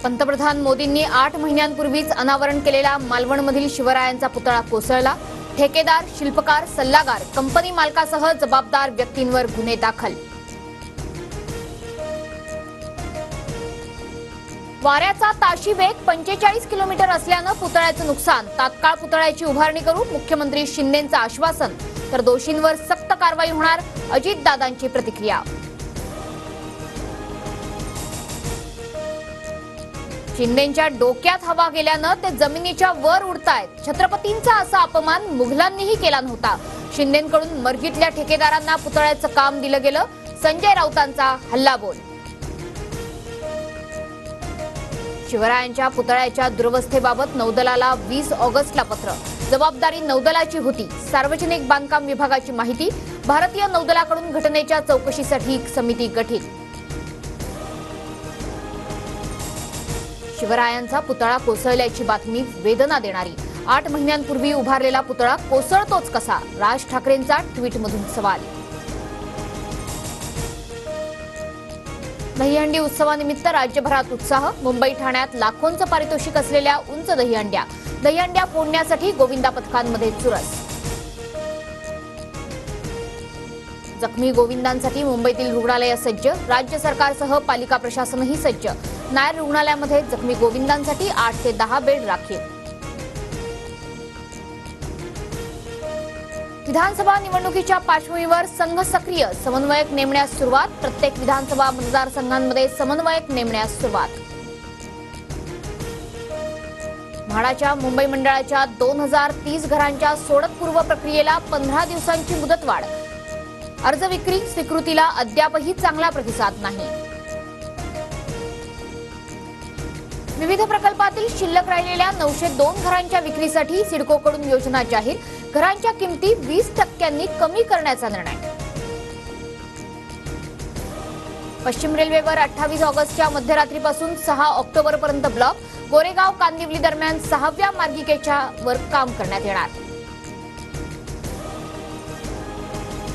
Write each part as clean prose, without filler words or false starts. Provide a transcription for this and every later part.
पंतप्रधान मोदींनी 8 महिन्यांपूर्वीच अनावरण केलेला मालवणमधील शिवरायांचा पुतळा कोसळला। ठेकेदार, शिल्पकार, सल्लागार, कंपनी मालकासह जबाबदार व्यक्तींवर गुन्हे दाखल। वाऱ्याचा ताशी वेग 45 किलोमीटर असल्यानं पुतळ्याचं नुकसान, तात्काळ पुतळ्याची उभारणी करू, मुख्यमंत्री शिंदेंचं आश्वासन। तर दोषींवर सक्त कारवाई होणार, अजितदादांची प्रतिक्रिया। शिंदेंच्या डोक्यात हवा गेल्यानं ते जमिनीच्या वर उडतायत। छत्रपतींचा असा अपमान मुघलांनीही केला नव्हता। शिंदेंकडून मर्जीतल्या ठेकेदारांना पुतळ्याचं काम दिलं गेलं, संजय राऊतांचा हल्लाबोल। शिवरायांच्या पुतळ्याच्या दुरवस्थेबाबत नौदलाला 20 ऑगस्टला पत्र, जबाबदारी नौदलाची होती। सार्वजनिक बांधकाम विभागाची माहिती, भारतीय नौदलाकडून घटनेच्या चौकशीसाठी समिती गठीत। शिवरायांचा पुतळा कोसळल्याची बातमी वेदना देणारी। 8 महिन्यांपूर्वी उभारलेला पुतळा कोसळतोच कसा, राज ठाकरेंचा ट्विटमधून सवाल। दहीहंडी उत्सवानिमित्त राज्यभरात उत्साह, मुंबई ठाण्यात लाखोंचं पारितोषिक असलेल्या उंच दहीहंड्या फोडण्यासाठी गोविंदा पथकांमध्ये चुरस। जखमी गोविंदांसाठी मुंबईतील रुग्णालय सज्ज, राज्य सरकारसह पालिका प्रशासनही सज्ज। नायर रुग्णालयामध्ये जखमी गोविंदांसाठी 8 ते 10 बेड राखीव। विधानसभा निवडणुकीच्या पार्श्वभूमीवर संघ सक्रिय, समन्वयक नेमण्यास सुरुवात। प्रत्येक विधानसभा मतदारसंघांमध्ये समन्वयक नेमण्यास सुरुवात। म्हाडाच्या मुंबई मंडळाच्या 2030 घरांच्या सोडतपूर्व प्रक्रियेला 15 दिवसांची मुदतवाढ। अर्ज विक्री स्वीकृतीला अद्यापही चांगला प्रतिसाद नाही। विविध प्रकल्पातील शिल्लक राहिलेल्या 902 घरांच्या विक्रीसाठी सिडकोकडून योजना जाहीर, घरांच्या किमती 20% कमी करण्याचा निर्णय। पश्चिम रेल्वेवर 28 ऑगस्टच्या मध्यरात्रीपासून 6 ऑक्टोबरपर्यंत ब्लॉक, गोरेगाव कांदिवली दरम्यान 6व्या मार्गिकेच्या वर काम करण्यात येणार।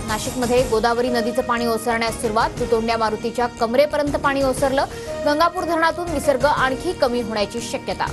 नाशिकमध्ये गोदावरी नदीचं पाणी ओसरण्यास सुरुवात, दुतोंड्या मारुतीच्या कमरेपर्यंत पाणी ओसरलं, गंगापूर धरणातून विसर्ग आणखी कमी होण्याची शक्यता।